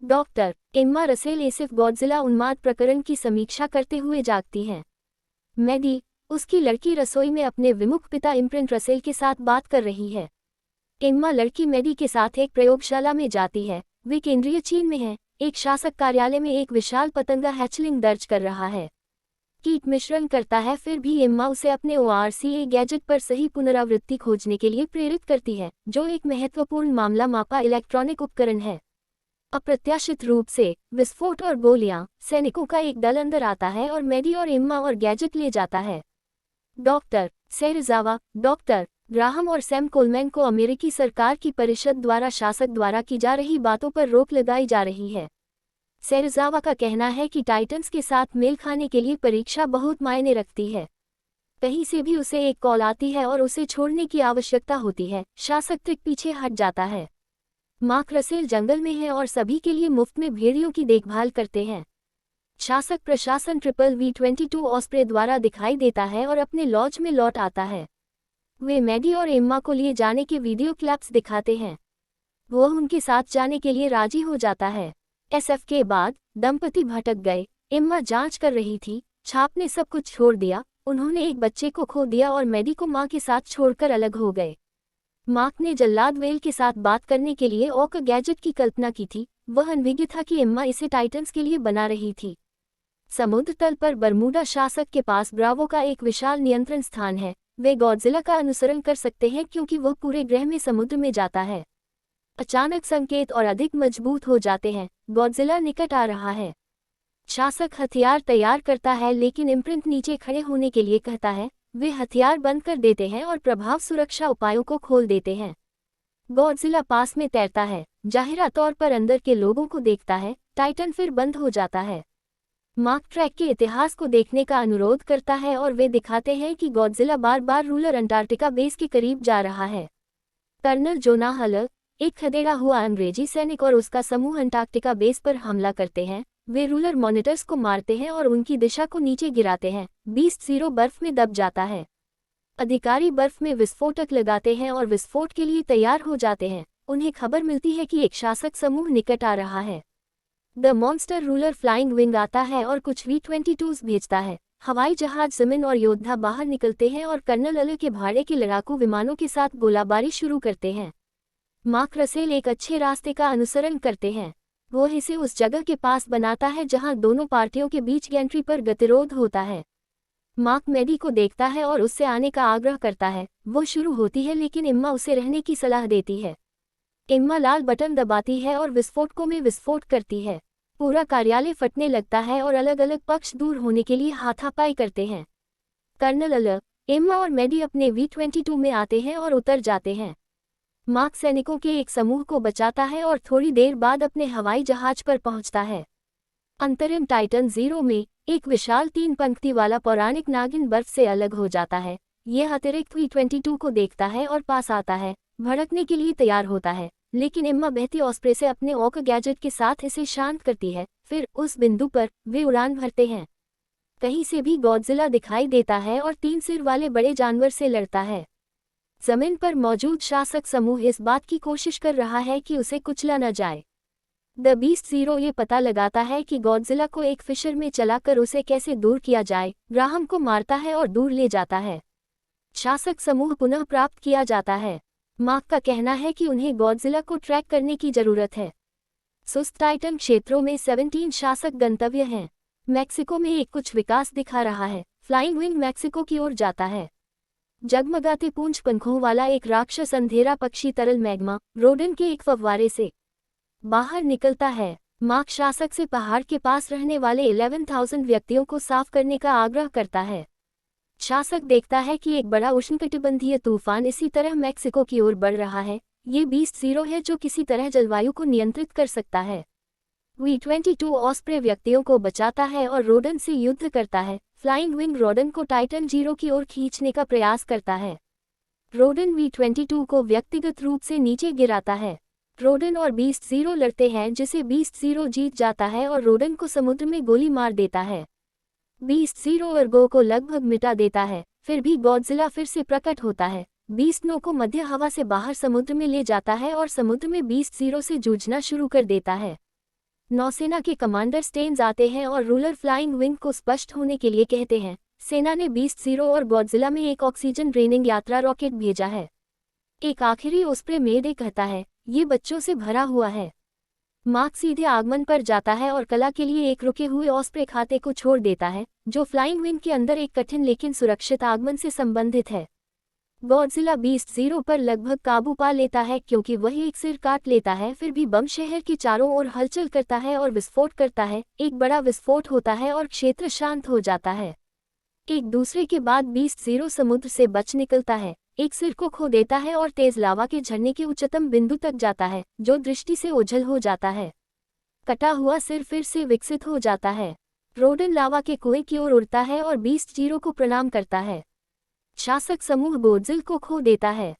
Doctor Emma Russell as if Godzilla उन्माद प्रकरण की समीक्षा करते हुए जागती हैं। मैडी, उसकी लड़की रसोई में अपने विमुख पिता इम्प्रिंट रसेल के साथ बात कर रही है। एम्मा लड़की मैडी के साथ एक प्रयोगशाला में जाती है। वे केंद्रीय चीन में हैं। एक शासक कार्यालय में एक विशाल पतंगा हैचलिंग दर्ज कर रहा है। कीट मिश्रण करता है, फिर भी एम्मा उसे अपने ORCA गैजेट पर सही पुनरावृत्ति खोजने के लिए प्रेरित करती है, जो एक महत्वपूर्ण मामला मापा इलेक्ट्रॉनिक उपकरण है। अप्रत्याशित रूप से विस्फोट और गोलियां, सैनिकों का एक दल अंदर आता है और मैडी और एम्मा और गैजेट ले जाता है। डॉक्टर सेरिज़ावा, डॉक्टर ग्राहम और सैम कोलमैन को अमेरिकी सरकार की परिषद द्वारा शासक द्वारा की जा रही बातों पर रोक लगाई जा रही है। सेरिज़ावा का कहना है कि टाइटन्स के साथ मेल खाने के लिए परीक्षा बहुत मायने रखती है। कहीं से भी उसे एक कॉल आती है और उसे छोड़ने की आवश्यकता होती है। शासक ट्रिक पीछे हट जाता है। मार्क रसेल जंगल में है और सभी के लिए मुफ्त में भेड़ियों की देखभाल करते हैं। शासक प्रशासन V-22 ऑस्प्रे द्वारा दिखाई देता है और अपने लॉज में लौट आता है। वे मैडी और एम्मा को लिए जाने के वीडियो क्लिप्स दिखाते हैं। वह उनके साथ जाने के लिए राजी हो जाता है। SF के बाद दंपति भटक गए। एम्मा जांच कर रही थी। छाप ने सब कुछ छोड़ दिया। उन्होंने एक बच्चे को खो दिया और मैडी को मां के साथ छोड़कर अलग हो गए। मार्क ने जल्लाद वेल के साथ बात करने के लिए ओक गैजेट की कल्पना की थी। वह अनभिज्ञ था कि एम्मा इसे टाइटन्स के लिए बना रही थी। समुद्र तल पर बरमूडा शासक के पास ब्रावो का एक विशाल नियंत्रण स्थान है। वे गॉडजिला का अनुसरण कर सकते हैं क्योंकि वह पूरे ग्रह में समुद्र में जाता है। अचानक संकेत और अधिक मजबूत हो जाते हैं। गॉडजिला निकट आ रहा है। शासक हथियार तैयार करता है, लेकिन इम्प्रिंट नीचे खड़े होने के लिए कहता है। वे हथियार बंद कर देते हैं और प्रभाव सुरक्षा उपायों को खोल देते हैं। गॉडजिला पास में तैरता है। जाहिरा तौर पर अंदर के लोगों को देखता है। टाइटन फिर बंद हो जाता है। मार्क ट्रैक के इतिहास को देखने का अनुरोध करता है और वे दिखाते हैं कि गॉडजिला बार बार रूलर अंटार्कटिका बेस के करीब जा रहा है। कर्नल जोना हलर, एक खदेड़ा हुआ अंग्रेजी सैनिक और उसका समूह अंटार्कटिका बेस पर हमला करते हैं। वे रूलर मॉनिटर्स को मारते हैं और उनकी दिशा को नीचे गिराते हैं। बीस्ट-0 बर्फ में दब जाता है। अधिकारी बर्फ में विस्फोटक लगाते हैं और विस्फोट के लिए तैयार हो जाते हैं। उन्हें खबर मिलती है कि एक शासक समूह निकट आ रहा है। The monster ruler flying wing आता है और कुछ V-22s भेजता है। हवाई जहाज, जमीन और योद्धा बाहर निकलते हैं और कर्नल अल के भाड़े के लड़ाकू विमानों के साथ गोलाबारी शुरू करते हैं। मार्क रसेल एक अच्छे रास्ते का अनुसरण करते हैं। वो इसे उस जगह के पास बनाता है जहां दोनों पार्टियों के बीच गैंट्री पर गतिरोध होता है। मार्क मैडी को देखता है और उससे आने का आग्रह करता है। वो शुरू होती है, लेकिन एम्मा उसे रहने की सलाह देती है। एम्मा लाल बटन दबाती है और विस्फोटकों में विस्फोट करती है। पूरा कार्यालय फटने लगता है और अलग अलग पक्ष दूर होने के लिए हाथापाई करते हैं। कर्नल अल, एम्मा और मैडी अपने V-22 में आते हैं और उतर जाते हैं। मार्क सैनिकों के एक समूह को बचाता है और थोड़ी देर बाद अपने हवाई जहाज पर पहुंचता है। अंतरिम टाइटन 0 में एक विशाल 3 पंक्ति वाला पौराणिक नागिन बर्फ से अलग हो जाता है। यह अतिरिक्त V-22 को देखता है और पास आता है। भड़कने के लिए तैयार होता है, लेकिन एम्मा बहती ऑस्प्रे से अपने ओक गैजेट के साथ इसे शांत करती है। फिर उस बिंदु पर वे उड़ान भरते हैं। कहीं से भी गॉडजिला दिखाई देता है और 3 सिर वाले बड़े जानवर से लड़ता है। जमीन पर मौजूद शासक समूह इस बात की कोशिश कर रहा है कि उसे कुचला न जाए। द बीस्ट-0 ये पता लगाता है कि गॉडजिला को एक फिशर में चलाकर उसे कैसे दूर किया जाए। ग्राहम को मारता है और दूर ले जाता है। शासक समूह पुनः प्राप्त किया जाता है। मार्क का कहना है कि उन्हें गॉडजिला को ट्रैक करने की जरूरत है। सुस्त टाइटन क्षेत्रों में 17 शासक गंतव्य हैं। मैक्सिको में एक कुछ विकास दिखा रहा है। फ्लाइंग विंग मैक्सिको की ओर जाता है। जगमगाते पूंछ पंखों वाला एक राक्षस अंधेरा पक्षी तरल मैग्मा रोडन के एक फव्वारे से बाहर निकलता है। मार्क शासक से पहाड़ के पास रहने वाले 11,000 व्यक्तियों को साफ करने का आग्रह करता है। शासक देखता है कि एक बड़ा उष्णकटिबंधीय तूफान इसी तरह मैक्सिको की ओर बढ़ रहा है। ये बीस्ट-0 है जो किसी तरह जलवायु को नियंत्रित कर सकता है। V-22 ऑस्प्रे व्यक्तियों को बचाता है और रोडन से युद्ध करता है। फ्लाइंग विंग रोडन को टाइटन 0 की ओर खींचने का प्रयास करता है। रोडन V-22 को व्यक्तिगत रूप से नीचे गिराता है। रोडन और बीस्ट-0 लड़ते हैं, जिसे बीस्ट-0 जीत जाता है और रोडन को समुद्र में गोली मार देता है। बीस्ट-0 अर्गो को लगभग मिटा देता है। फिर भी गॉडजिला फिर से प्रकट होता है। बीस्ट-9 को मध्य हवा से बाहर समुद्र में ले जाता है और समुद्र में बीस्ट-0 से जूझना शुरू कर देता है। नौसेना के कमांडर स्टेन्स आते हैं और रूलर फ्लाइंग विंग को स्पष्ट होने के लिए कहते हैं। सेना ने बीस्ट ज़ीरो और गॉडजिला में एक ऑक्सीजन ड्रेनिंग यात्रा रॉकेट भेजा है। एक आखिरी ओस्प्रे मेडे कहता है, ये बच्चों से भरा हुआ है। मार्क सीधे आगमन पर जाता है और कला के लिए एक रुके हुए ऑस्प्रे खाते को छोड़ देता है, जो फ्लाइंग विंग के अंदर एक कठिन लेकिन सुरक्षित आगमन से संबंधित है। गॉडजिला बीस्ट ज़ीरो पर लगभग काबू पा लेता है क्योंकि वह एक सिर काट लेता है, फिर भी बम शहर के चारों ओर हलचल करता है और विस्फोट करता है। एक बड़ा विस्फोट होता है और क्षेत्र शांत हो जाता है। एक दूसरे के बाद बीस्ट ज़ीरो समुद्र से बच निकलता है, एक सिर को खो देता है और तेज लावा के झरने के उच्चतम बिंदु तक जाता है, जो दृष्टि से ओझल हो जाता है। कटा हुआ सिर फिर से विकसित हो जाता है। रोडन लावा के कुएं की ओर उड़ता है और बीस्ट ज़ीरो को प्रणाम करता है। शासक समूह गोडजिल को खो देता है।